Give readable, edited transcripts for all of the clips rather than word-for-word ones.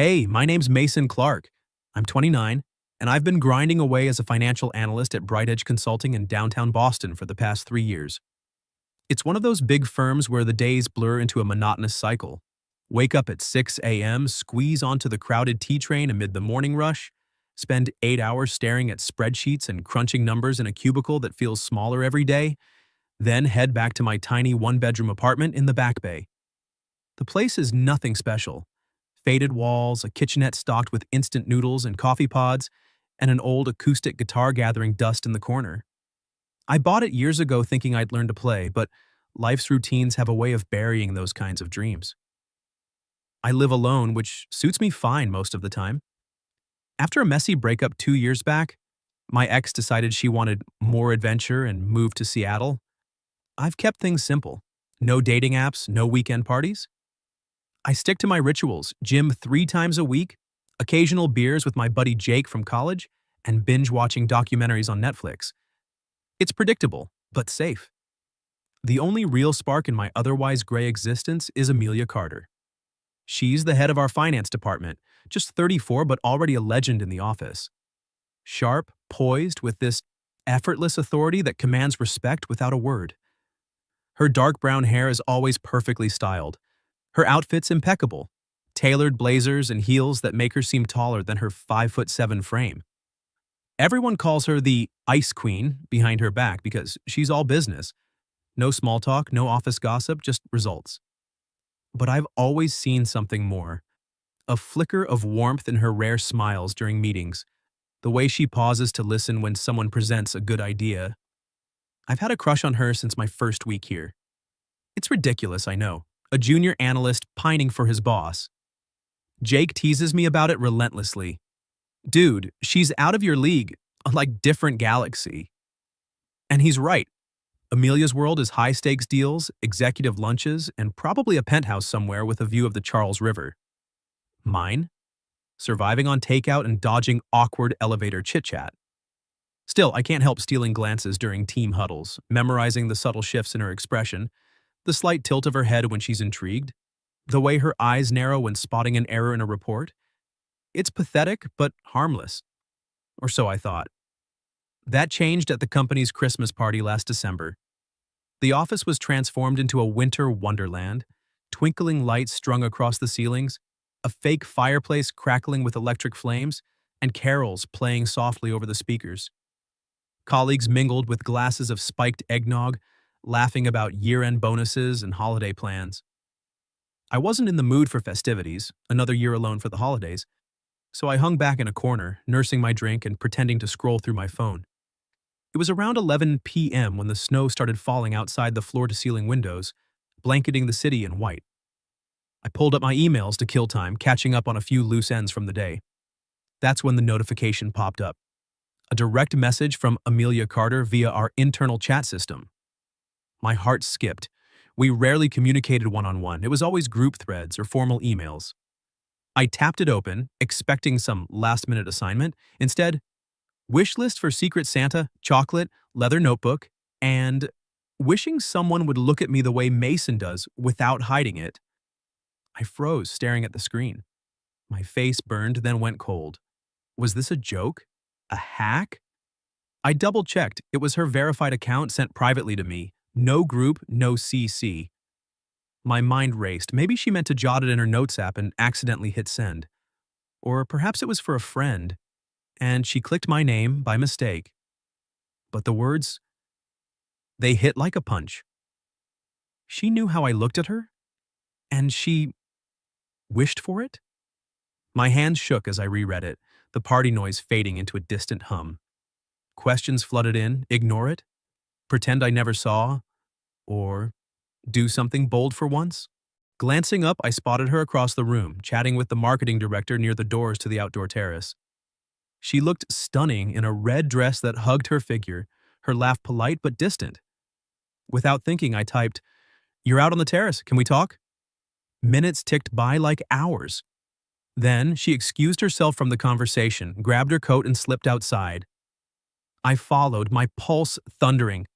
Hey, my name's Mason Clark. I'm 29, and I've been grinding away as a financial analyst at Bright Edge Consulting in downtown Boston for the past 3 years. It's one of those big firms where the days blur into a monotonous cycle. Wake up at 6 a.m., squeeze onto the crowded T train amid the morning rush, spend 8 hours staring at spreadsheets and crunching numbers in a cubicle that feels smaller every day, then head back to my tiny one-bedroom apartment in the Back Bay. The place is nothing special. Faded walls, a kitchenette stocked with instant noodles and coffee pods, and an old acoustic guitar gathering dust in the corner. I bought it years ago thinking I'd learn to play, but life's routines have a way of burying those kinds of dreams. I live alone, which suits me fine most of the time. After a messy breakup 2 years back, my ex decided she wanted more adventure and moved to Seattle. I've kept things simple. No dating apps, no weekend parties. I stick to my rituals: gym 3 times a week, occasional beers with my buddy Jake from college, and binge watching documentaries on Netflix. It's predictable, but safe. The only real spark in my otherwise gray existence is Amelia Carter. She's the head of our finance department, just 34 but already a legend in the office. Sharp, poised, with this effortless authority that commands respect without a word. Her dark brown hair is always perfectly styled. Her outfit's impeccable, tailored blazers and heels that make her seem taller than her 5'7" frame. Everyone calls her the Ice Queen behind her back because she's all business. No small talk, no office gossip, just results. But I've always seen something more. A flicker of warmth in her rare smiles during meetings, the way she pauses to listen when someone presents a good idea. I've had a crush on her since my first week here. It's ridiculous, I know. A junior analyst pining for his boss. Jake teases me about it relentlessly. Dude, she's out of your league, like different galaxy. And he's right. Amelia's world is high-stakes deals, executive lunches, and probably a penthouse somewhere with a view of the Charles River. Mine? Surviving on takeout and dodging awkward elevator chit-chat. Still, I can't help stealing glances during team huddles, memorizing the subtle shifts in her expression, the slight tilt of her head when she's intrigued, the way her eyes narrow when spotting an error in a report. It's pathetic, but harmless. Or so I thought. That changed at the company's Christmas party last December. The office was transformed into a winter wonderland, twinkling lights strung across the ceilings, a fake fireplace crackling with electric flames, and carols playing softly over the speakers. Colleagues mingled with glasses of spiked eggnog, laughing about year-end bonuses and holiday plans. I wasn't in the mood for festivities, another year alone for the holidays, so I hung back in a corner, nursing my drink and pretending to scroll through my phone. It was around 11 p.m. when the snow started falling outside the floor-to-ceiling windows, blanketing the city in white. I pulled up my emails to kill time, catching up on a few loose ends from the day. That's when the notification popped up. A direct message from Amelia Carter via our internal chat system. My heart skipped. We rarely communicated one-on-one. It was always group threads or formal emails. I tapped it open, expecting some last-minute assignment. Instead, wish list for Secret Santa, chocolate, leather notebook, and wishing someone would look at me the way Mason does without hiding it. I froze, staring at the screen. My face burned, then went cold. Was this a joke? A hack? I double-checked. It was her verified account sent privately to me. No group, no CC. My mind raced. Maybe she meant to jot it in her notes app and accidentally hit send. Or perhaps it was for a friend, and she clicked my name by mistake. But the words, they hit like a punch. She knew how I looked at her, and she wished for it? My hands shook as I reread it, the party noise fading into a distant hum. Questions flooded in: ignore it? Pretend I never saw? Or do something bold for once? Glancing up, I spotted her across the room, chatting with the marketing director near the doors to the outdoor terrace. She looked stunning in a red dress that hugged her figure, her laugh polite but distant. Without thinking, I typed, "You're out on the terrace, can we talk?" Minutes ticked by like hours. Then she excused herself from the conversation, grabbed her coat and slipped outside. I followed, my pulse thundering.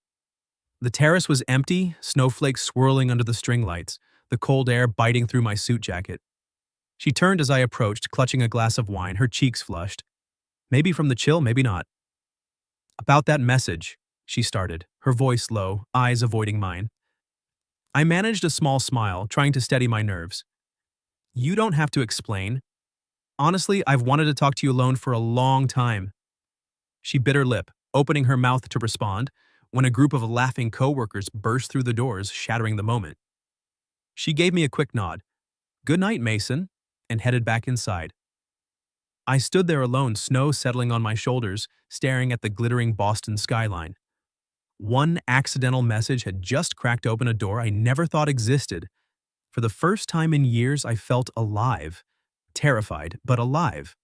The terrace was empty, snowflakes swirling under the string lights, the cold air biting through my suit jacket. She turned as I approached, clutching a glass of wine, her cheeks flushed. Maybe from the chill, maybe not. About that message, she started, her voice low, eyes avoiding mine. I managed a small smile, trying to steady my nerves. You don't have to explain. Honestly, I've wanted to talk to you alone for a long time. She bit her lip, opening her mouth to respond, when a group of laughing coworkers burst through the doors, shattering the moment. She gave me a quick nod. Good night, Mason, and headed back inside. I stood there alone, snow settling on my shoulders, staring at the glittering Boston skyline. One accidental message had just cracked open a door I never thought existed. For the first time in years, I felt alive. Terrified, but alive.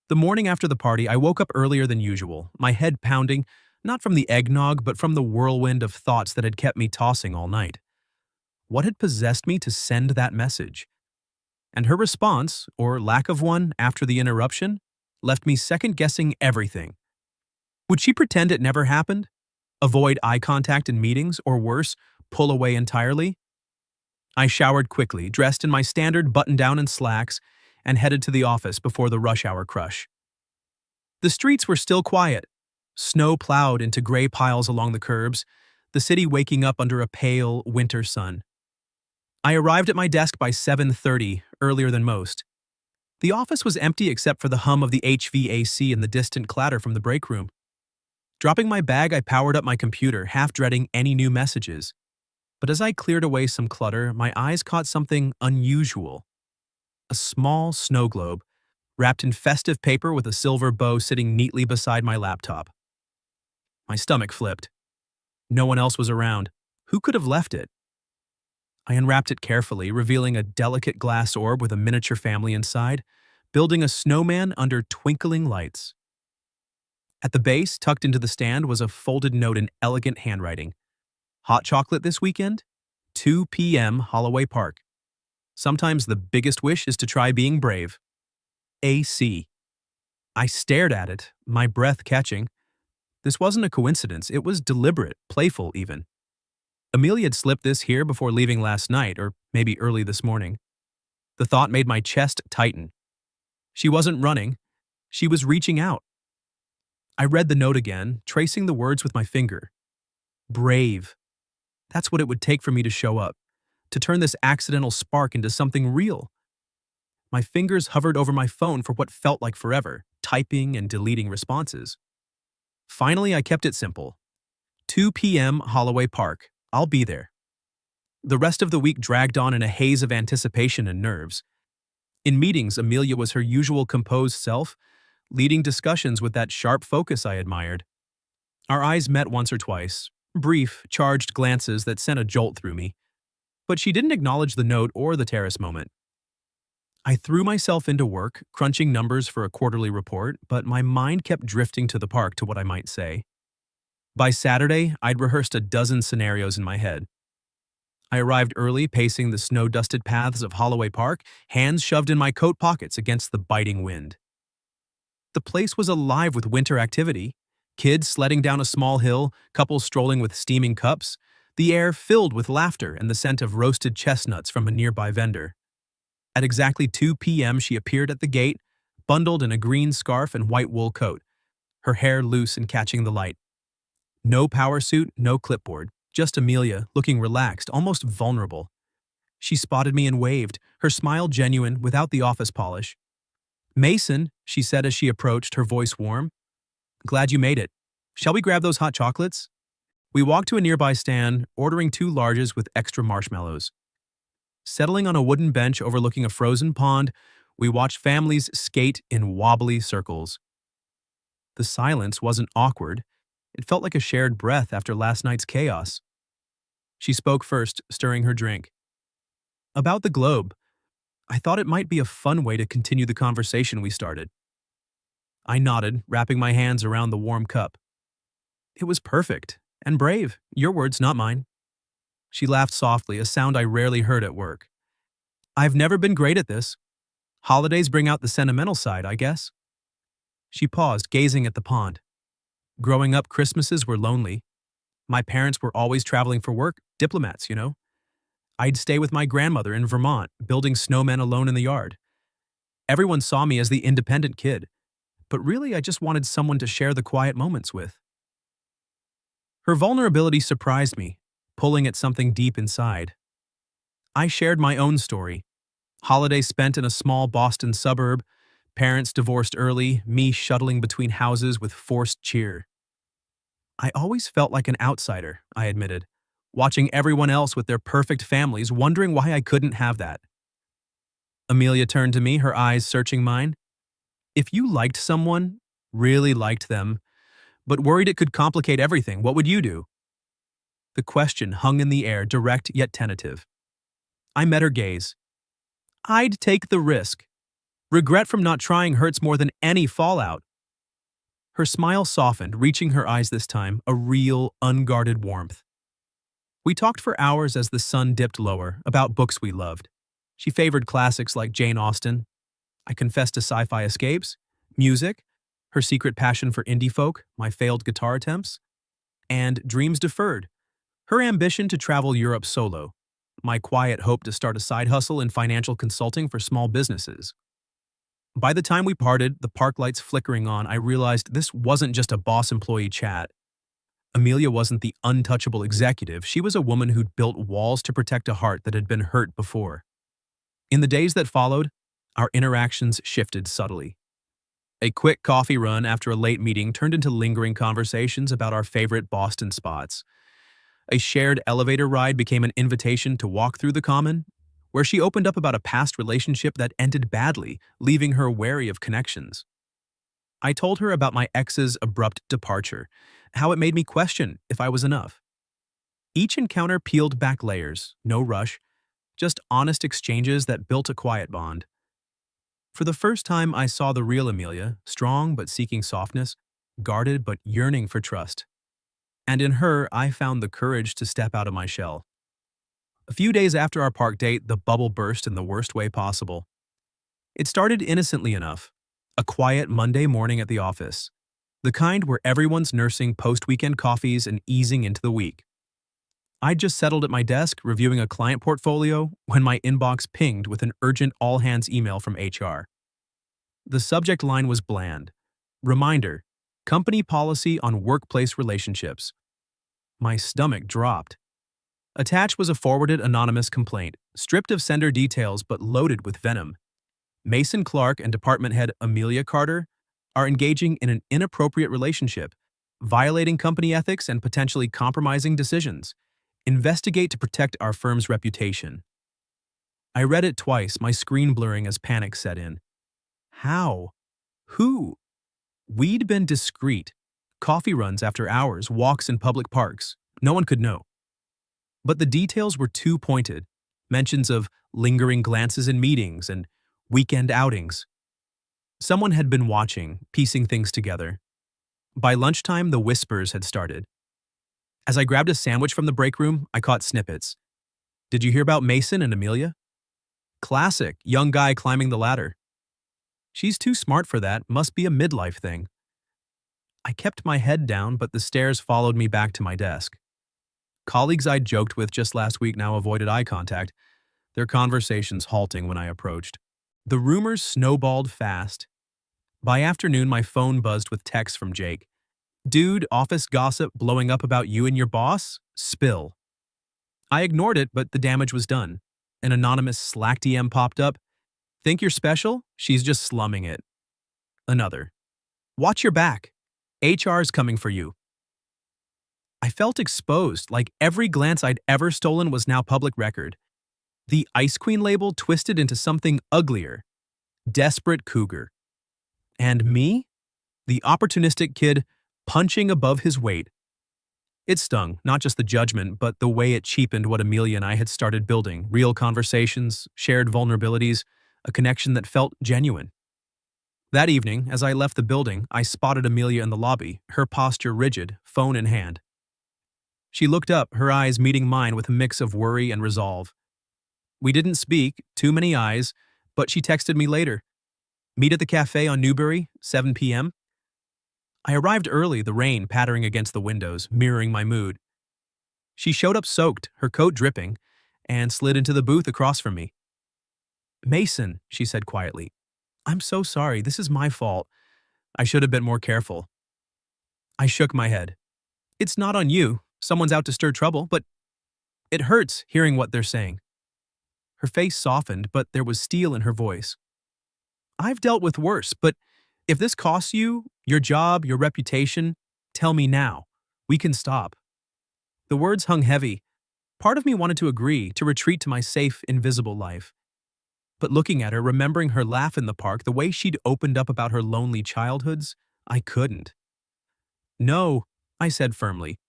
The morning after the party, I woke up earlier than usual, my head pounding, not from the eggnog, but from the whirlwind of thoughts that had kept me tossing all night. What had possessed me to send that message? And her response, or lack of one, after the interruption, left me second-guessing everything. Would she pretend it never happened? Avoid eye contact in meetings, or worse, pull away entirely? I showered quickly, dressed in my standard button-down and slacks, and headed to the office before the rush hour crush. The streets were still quiet, snow plowed into gray piles along the curbs, the city waking up under a pale, winter sun. I arrived at my desk by 7:30, earlier than most. The office was empty except for the hum of the HVAC and the distant clatter from the break room. Dropping my bag, I powered up my computer, half dreading any new messages. But as I cleared away some clutter, my eyes caught something unusual. A small snow globe, wrapped in festive paper with a silver bow sitting neatly beside my laptop. My stomach flipped. No one else was around. Who could have left it? I unwrapped it carefully, revealing a delicate glass orb with a miniature family inside, building a snowman under twinkling lights. At the base, tucked into the stand, was a folded note in elegant handwriting. Hot chocolate this weekend? 2 p.m. Holloway Park. Sometimes the biggest wish is to try being brave. AC. I stared at it, my breath catching. This wasn't a coincidence, it was deliberate, playful even. Amelia had slipped this here before leaving last night, or maybe early this morning. The thought made my chest tighten. She wasn't running, she was reaching out. I read the note again, tracing the words with my finger. Brave. That's what it would take for me to show up, to turn this accidental spark into something real. My fingers hovered over my phone for what felt like forever, typing and deleting responses. Finally, I kept it simple. 2 p.m. Holloway Park. I'll be there. The rest of the week dragged on in a haze of anticipation and nerves. In meetings, Amelia was her usual composed self, leading discussions with that sharp focus I admired. Our eyes met once or twice, brief, charged glances that sent a jolt through me. But she didn't acknowledge the note or the terrace moment. I threw myself into work, crunching numbers for a quarterly report, but my mind kept drifting to the park to what I might say. By Saturday, I'd rehearsed a dozen scenarios in my head. I arrived early, pacing the snow-dusted paths of Holloway Park, hands shoved in my coat pockets against the biting wind. The place was alive with winter activity. Kids sledding down a small hill, couples strolling with steaming cups, the air filled with laughter and the scent of roasted chestnuts from a nearby vendor. At exactly 2 p.m., she appeared at the gate, bundled in a green scarf and white wool coat, her hair loose and catching the light. No power suit, no clipboard, just Amelia, looking relaxed, almost vulnerable. She spotted me and waved, her smile genuine, without the office polish. Mason, she said as she approached, her voice warm. Glad you made it. Shall we grab those hot chocolates? We walked to a nearby stand, ordering 2 larges with extra marshmallows. Settling on a wooden bench overlooking a frozen pond, we watched families skate in wobbly circles. The silence wasn't awkward. It felt like a shared breath after last night's chaos. She spoke first, stirring her drink. About the globe. I thought it might be a fun way to continue the conversation we started. I nodded, wrapping my hands around the warm cup. It was perfect, and brave. Your words, not mine. She laughed softly, a sound I rarely heard at work. I've never been great at this. Holidays bring out the sentimental side, I guess. She paused, gazing at the pond. Growing up, Christmases were lonely. My parents were always traveling for work, diplomats, you know. I'd stay with my grandmother in Vermont, building snowmen alone in the yard. Everyone saw me as the independent kid, but really I just wanted someone to share the quiet moments with. Her vulnerability surprised me, pulling at something deep inside. I shared my own story. Holidays spent in a small Boston suburb, parents divorced early, me shuttling between houses with forced cheer. I always felt like an outsider, I admitted, watching everyone else with their perfect families, wondering why I couldn't have that. Amelia turned to me, her eyes searching mine. If you liked someone, really liked them, but worried it could complicate everything, what would you do? The question hung in the air, direct yet tentative. I met her gaze. I'd take the risk. Regret from not trying hurts more than any fallout. Her smile softened, reaching her eyes this time, a real, unguarded warmth. We talked for hours as the sun dipped lower, about books we loved. She favored classics like Jane Austen. I confessed to sci-fi escapes, music, her secret passion for indie folk, my failed guitar attempts, and dreams deferred, her ambition to travel Europe solo, my quiet hope to start a side hustle in financial consulting for small businesses. By the time we parted, the park lights flickering on, I realized this wasn't just a boss-employee chat. Amelia wasn't the untouchable executive, she was a woman who'd built walls to protect a heart that had been hurt before. In the days that followed, our interactions shifted subtly. A quick coffee run after a late meeting turned into lingering conversations about our favorite Boston spots. A shared elevator ride became an invitation to walk through the common, where she opened up about a past relationship that ended badly, leaving her wary of connections. I told her about my ex's abrupt departure, how it made me question if I was enough. Each encounter peeled back layers, no rush, just honest exchanges that built a quiet bond. For the first time, I saw the real Amelia, strong but seeking softness, guarded but yearning for trust. And in her, I found the courage to step out of my shell. A few days after our park date, the bubble burst in the worst way possible. It started innocently enough, a quiet Monday morning at the office, the kind where everyone's nursing post-weekend coffees and easing into the week. I'd just settled at my desk reviewing a client portfolio when my inbox pinged with an urgent all-hands email from HR. The subject line was bland. Reminder, company policy on workplace relationships. My stomach dropped. Attached was a forwarded anonymous complaint, stripped of sender details but loaded with venom. Mason Clark and department head Amelia Carter are engaging in an inappropriate relationship, violating company ethics and potentially compromising decisions. Investigate to protect our firm's reputation. I read it twice, my screen blurring as panic set in. How? Who? We'd been discreet. Coffee runs after hours, walks in public parks. No one could know. But the details were too pointed. Mentions of lingering glances in meetings and weekend outings. Someone had been watching, piecing things together. By lunchtime, the whispers had started. As I grabbed a sandwich from the break room, I caught snippets. Did you hear about Mason and Amelia? Classic, young guy climbing the ladder. She's too smart for that, must be a midlife thing. I kept my head down, but the stares followed me back to my desk. Colleagues I'd joked with just last week now avoided eye contact, their conversations halting when I approached. The rumors snowballed fast. By afternoon, my phone buzzed with texts from Jake. Dude, office gossip blowing up about you and your boss? Spill. I ignored it, but the damage was done. An anonymous Slack DM popped up. Think you're special? She's just slumming it. Another. Watch your back. HR's coming for you. I felt exposed, like every glance I'd ever stolen was now public record. The Ice Queen label twisted into something uglier. Desperate cougar. And me? The opportunistic kid punching above his weight. It stung, not just the judgment, but the way it cheapened what Amelia and I had started building. Real conversations, shared vulnerabilities, a connection that felt genuine. That evening, as I left the building, I spotted Amelia in the lobby, her posture rigid, phone in hand. She looked up, her eyes meeting mine with a mix of worry and resolve. We didn't speak, too many eyes, but she texted me later. Meet at the cafe on Newbury, 7 p.m. I arrived early, the rain pattering against the windows, mirroring my mood. She showed up soaked, her coat dripping, and slid into the booth across from me. Mason, she said quietly, I'm so sorry. This is my fault. I should have been more careful. I shook my head. It's not on you. Someone's out to stir trouble, but it hurts hearing what they're saying. Her face softened, but there was steel in her voice. I've dealt with worse, but if this costs you, your job, your reputation, tell me now. We can stop. The words hung heavy. Part of me wanted to agree, to retreat to my safe, invisible life. But looking at her, remembering her laugh in the park, the way she'd opened up about her lonely childhoods, I couldn't. No, I said firmly.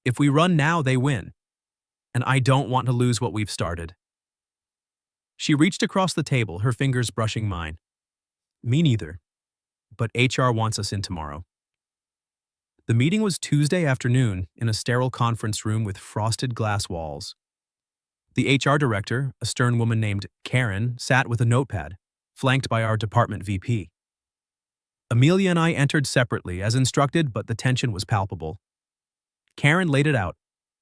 If we run now, they win. And I don't want to lose what we've started. She reached across the table, her fingers brushing mine. Me neither. But HR wants us in tomorrow. The meeting was Tuesday afternoon in a sterile conference room with frosted glass walls. The HR director, a stern woman named Karen, sat with a notepad, flanked by our department VP. Amelia and I entered separately as instructed, but the tension was palpable. Karen laid it out.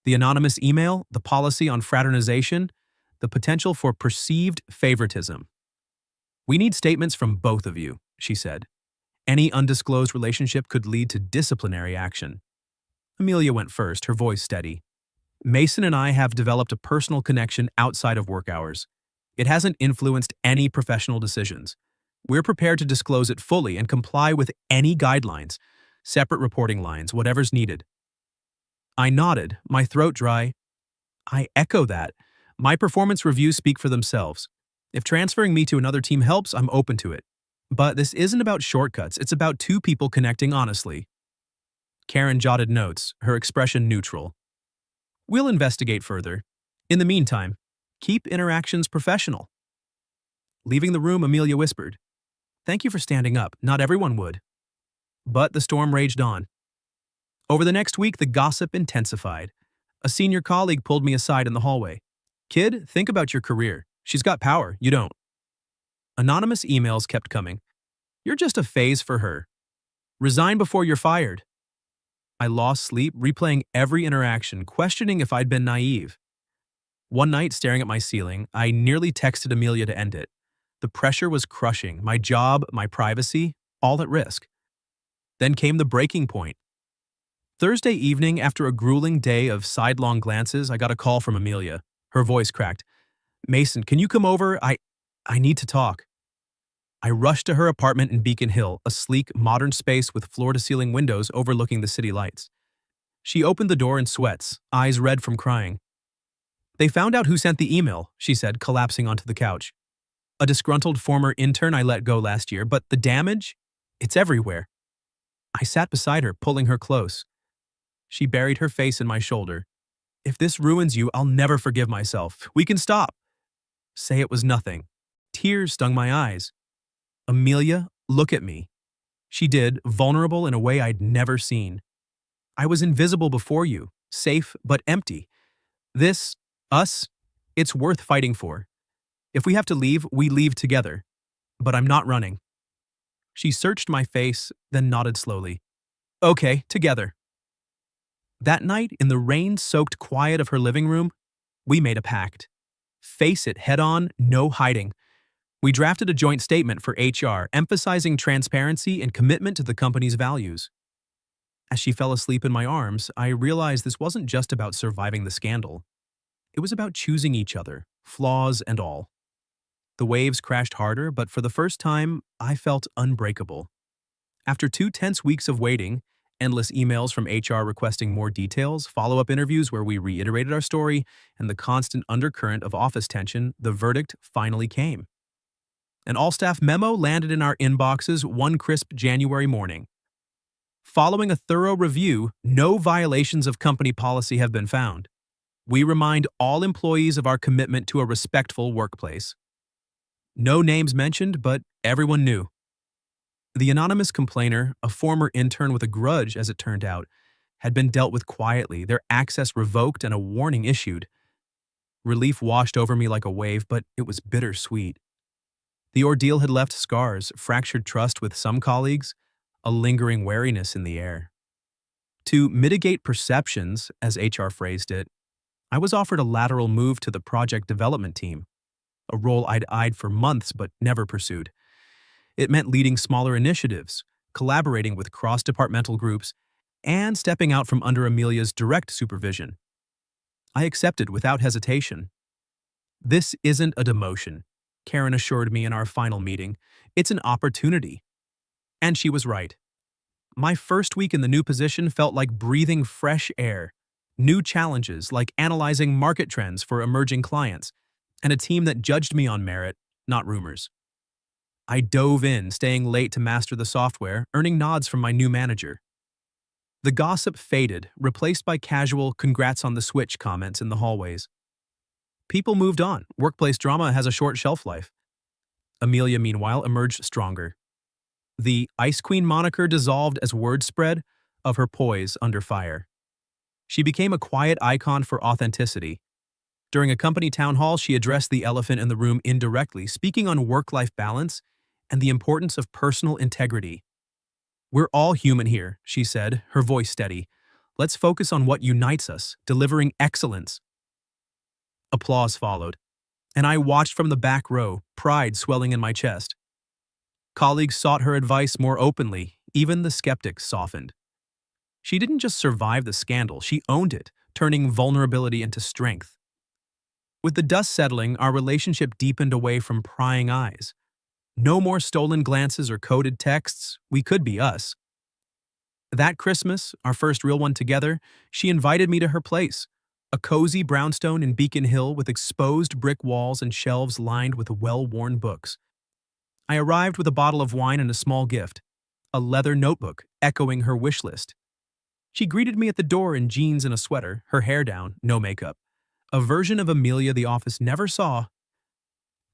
The anonymous email, the policy on fraternization, the potential for perceived favoritism. We need statements from both of you, she said. Any undisclosed relationship could lead to disciplinary action. Amelia went first, her voice steady. Mason and I have developed a personal connection outside of work hours. It hasn't influenced any professional decisions. We're prepared to disclose it fully and comply with any guidelines, separate reporting lines, whatever's needed. I nodded, my throat dry. I echo that. My performance reviews speak for themselves. If transferring me to another team helps, I'm open to it. But this isn't about shortcuts, it's about two people connecting honestly. Karen jotted notes, her expression neutral. We'll investigate further. In the meantime, keep interactions professional. Leaving the room, Amelia whispered, "Thank you for standing up. Not everyone would." But the storm raged on. Over the next week, the gossip intensified. A senior colleague pulled me aside in the hallway. "Kid, think about your career. She's got power. You don't." Anonymous emails kept coming. "You're just a phase for her. Resign before you're fired." I lost sleep, replaying every interaction, questioning if I'd been naive. One night, staring at my ceiling, I nearly texted Amelia to end it. The pressure was crushing, my job, my privacy, all at risk. Then came the breaking point. Thursday evening, after a grueling day of sidelong glances, I got a call from Amelia. Her voice cracked. "Mason, can you come over? I need to talk." I rushed to her apartment in Beacon Hill, a sleek, modern space with floor-to-ceiling windows overlooking the city lights. She opened the door in sweats, eyes red from crying. "They found out who sent the email," she said, collapsing onto the couch. "A disgruntled former intern I let go last year, but the damage? It's everywhere." I sat beside her, pulling her close. She buried her face in my shoulder. "If this ruins you, I'll never forgive myself. We can stop." Say it was nothing. Tears stung my eyes. "Amelia, look at me." She did, vulnerable in a way I'd never seen. "I was invisible before you, safe but empty. This, us, it's worth fighting for. If we have to leave, we leave together. But I'm not running." She searched my face, then nodded slowly. "Okay, together." That night, in the rain-soaked quiet of her living room, we made a pact. Face it head-on, no hiding. We drafted a joint statement for HR, emphasizing transparency and commitment to the company's values. As she fell asleep in my arms, I realized this wasn't just about surviving the scandal. It was about choosing each other, flaws and all. The waves crashed harder, but for the first time, I felt unbreakable. After 2 tense weeks of waiting, endless emails from HR requesting more details, follow-up interviews where we reiterated our story, and the constant undercurrent of office tension, the verdict finally came. An all-staff memo landed in our inboxes one crisp January morning. Following a thorough review, no violations of company policy have been found. We remind all employees of our commitment to a respectful workplace. No names mentioned, but everyone knew. The anonymous complainer, a former intern with a grudge as it turned out, had been dealt with quietly, their access revoked and a warning issued. Relief washed over me like a wave, but it was bittersweet. The ordeal had left scars, fractured trust with some colleagues, a lingering wariness in the air. To mitigate perceptions, as HR phrased it, I was offered a lateral move to the project development team, a role I'd eyed for months but never pursued. It meant leading smaller initiatives, collaborating with cross-departmental groups, and stepping out from under Amelia's direct supervision. I accepted without hesitation. "This isn't a demotion," Karen assured me in our final meeting. "It's an opportunity." And she was right. My first week in the new position felt like breathing fresh air. New challenges like analyzing market trends for emerging clients, and a team that judged me on merit, not rumors. I dove in, staying late to master the software, earning nods from my new manager. The gossip faded, replaced by casual "congrats on the switch" comments in the hallways. People moved on. Workplace drama has a short shelf life. Amelia, meanwhile, emerged stronger. The Ice Queen moniker dissolved as word spread of her poise under fire. She became a quiet icon for authenticity. During a company town hall, she addressed the elephant in the room indirectly, speaking on work-life balance and the importance of personal integrity. "We're all human here," she said, her voice steady. "Let's focus on what unites us, delivering excellence." Applause followed, and I watched from the back row, pride swelling in my chest. Colleagues sought her advice more openly, even the skeptics softened. She didn't just survive the scandal, she owned it, turning vulnerability into strength. With the dust settling, our relationship deepened away from prying eyes. No more stolen glances or coded texts, we could be us. That Christmas, our first real one together, she invited me to her place, a cozy brownstone in Beacon Hill with exposed brick walls and shelves lined with well-worn books. I arrived with a bottle of wine and a small gift, a leather notebook echoing her wish list. She greeted me at the door in jeans and a sweater, her hair down, no makeup. A version of Amelia the office never saw.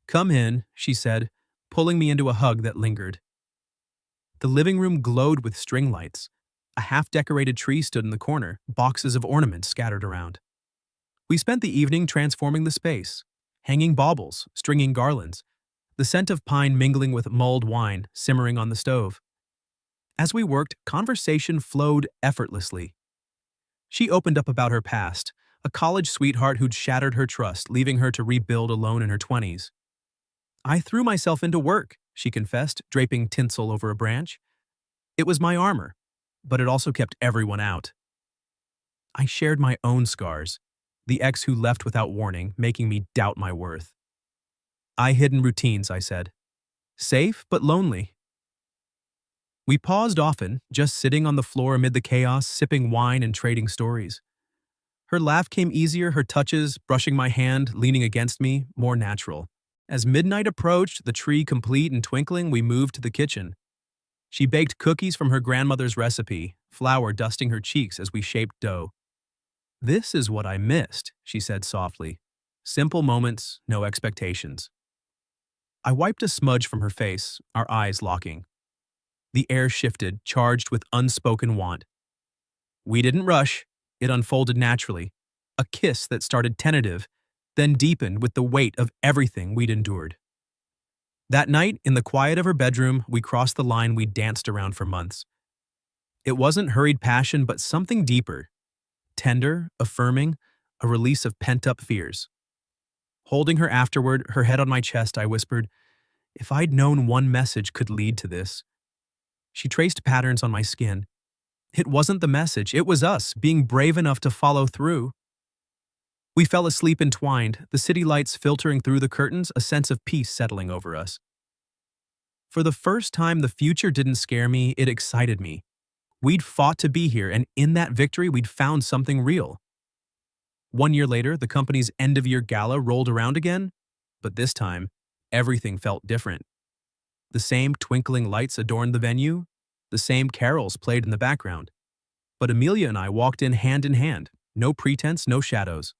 "Come in," she said, pulling me into a hug that lingered. The living room glowed with string lights. A half-decorated tree stood in the corner, boxes of ornaments scattered around. We spent the evening transforming the space, hanging baubles, stringing garlands, the scent of pine mingling with mulled wine simmering on the stove. As we worked, conversation flowed effortlessly. She opened up about her past, a college sweetheart who'd shattered her trust, leaving her to rebuild alone in her 20s. "I threw myself into work," she confessed, draping tinsel over a branch. "It was my armor, but it also kept everyone out." I shared my own scars, the ex who left without warning, making me doubt my worth. "I hid in routines," I said. "Safe, but lonely." We paused often, just sitting on the floor amid the chaos, sipping wine and trading stories. Her laugh came easier, her touches, brushing my hand, leaning against me, more natural. As midnight approached, the tree complete and twinkling, we moved to the kitchen. She baked cookies from her grandmother's recipe, flour dusting her cheeks as we shaped dough. "This is what I missed," she said softly. Simple moments, no expectations. I wiped a smudge from her face, our eyes locking. The air shifted, charged with unspoken want. We didn't rush. It unfolded naturally. A kiss that started tentative, then deepened with the weight of everything we'd endured. That night, in the quiet of her bedroom, we crossed the line we'd danced around for months. It wasn't hurried passion, but something deeper. Tender, affirming, a release of pent-up fears. Holding her afterward, her head on my chest, I whispered, "If I'd known one message could lead to this." She traced patterns on my skin. It wasn't the message, it was us, being brave enough to follow through. We fell asleep entwined, the city lights filtering through the curtains, a sense of peace settling over us. For the first time, the future didn't scare me, it excited me. We'd fought to be here, and in that victory, we'd found something real. 1 year later, the company's end-of-year gala rolled around again, but this time, everything felt different. The same twinkling lights adorned the venue, the same carols played in the background. But Amelia and I walked in hand, no pretense, no shadows.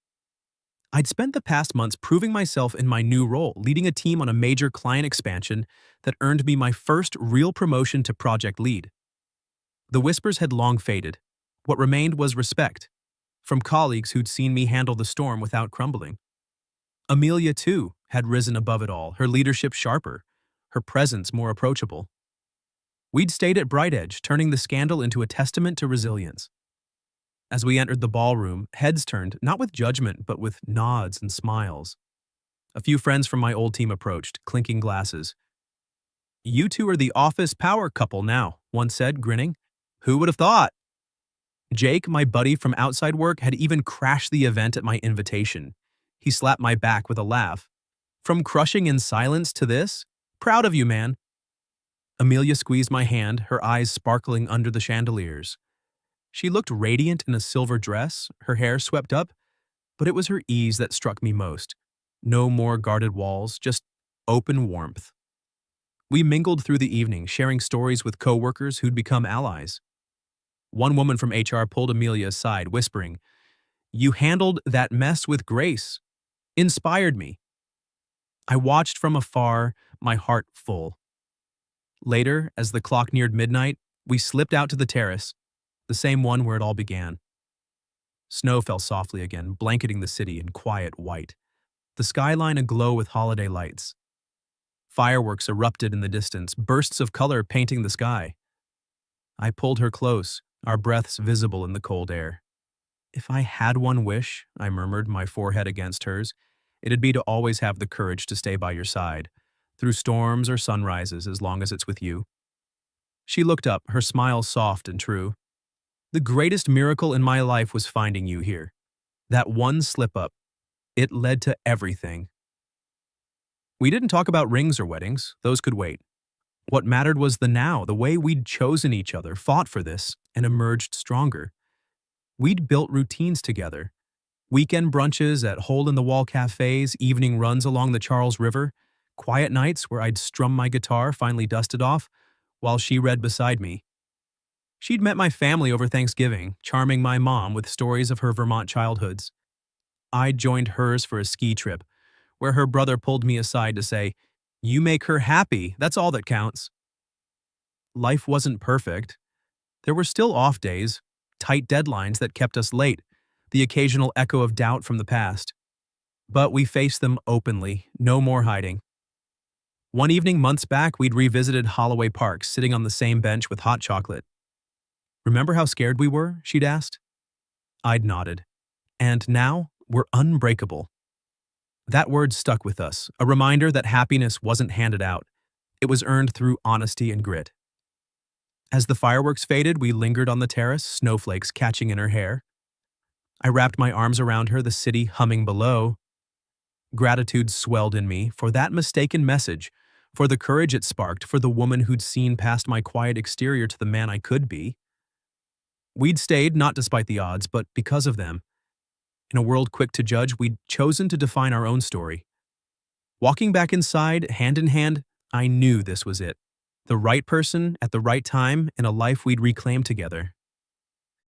I'd spent the past months proving myself in my new role, leading a team on a major client expansion that earned me my first real promotion to project lead. The whispers had long faded. What remained was respect, from colleagues who'd seen me handle the storm without crumbling. Amelia, too, had risen above it all, her leadership sharper, her presence more approachable. We'd stayed at Bright Edge, turning the scandal into a testament to resilience. As we entered the ballroom, heads turned, not with judgment, but with nods and smiles. A few friends from my old team approached, clinking glasses. You two are the office power couple now, one said, grinning. Who would have thought? Jake, my buddy from outside work, had even crashed the event at my invitation. He slapped my back with a laugh. From crushing in silence to this? Proud of you, man. Amelia squeezed my hand, her eyes sparkling under the chandeliers. She looked radiant in a silver dress, her hair swept up, but it was her ease that struck me most. No more guarded walls, just open warmth. We mingled through the evening, sharing stories with coworkers who'd become allies. One woman from HR pulled Amelia aside, whispering, "You handled that mess with grace. Inspired me." I watched from afar, my heart full. Later, as the clock neared midnight, we slipped out to the terrace, the same one where it all began. Snow fell softly again, blanketing the city in quiet white, the skyline aglow with holiday lights. Fireworks erupted in the distance, bursts of color painting the sky. I pulled her close, our breaths visible in the cold air. If I had one wish, I murmured, my forehead against hers, it'd be to always have the courage to stay by your side, through storms or sunrises, as long as it's with you. She looked up, her smile soft and true. The greatest miracle in my life was finding you here. That one slip-up, it led to everything. We didn't talk about rings or weddings, those could wait. What mattered was the now, the way we'd chosen each other, fought for this, and emerged stronger. We'd built routines together. Weekend brunches at hole-in-the-wall cafes, evening runs along the Charles River, quiet nights where I'd strum my guitar, finally dusted off, while she read beside me. She'd met my family over Thanksgiving, charming my mom with stories of her Vermont childhoods. I'd joined hers for a ski trip, where her brother pulled me aside to say, "You make her happy, that's all that counts." Life wasn't perfect. There were still off days, tight deadlines that kept us late, the occasional echo of doubt from the past. But we faced them openly, no more hiding. One evening months back, we'd revisited Holloway Park, sitting on the same bench with hot chocolate. "Remember how scared we were?" she'd asked. I'd nodded. And now, we're unbreakable. That word stuck with us, a reminder that happiness wasn't handed out. It was earned through honesty and grit. As the fireworks faded, we lingered on the terrace, snowflakes catching in her hair. I wrapped my arms around her, the city humming below. Gratitude swelled in me for that mistaken message, for the courage it sparked, for the woman who'd seen past my quiet exterior to the man I could be. We'd stayed, not despite the odds, but because of them. In a world quick to judge, we'd chosen to define our own story. Walking back inside, hand in hand, I knew this was it. The right person at the right time in a life we'd reclaimed together.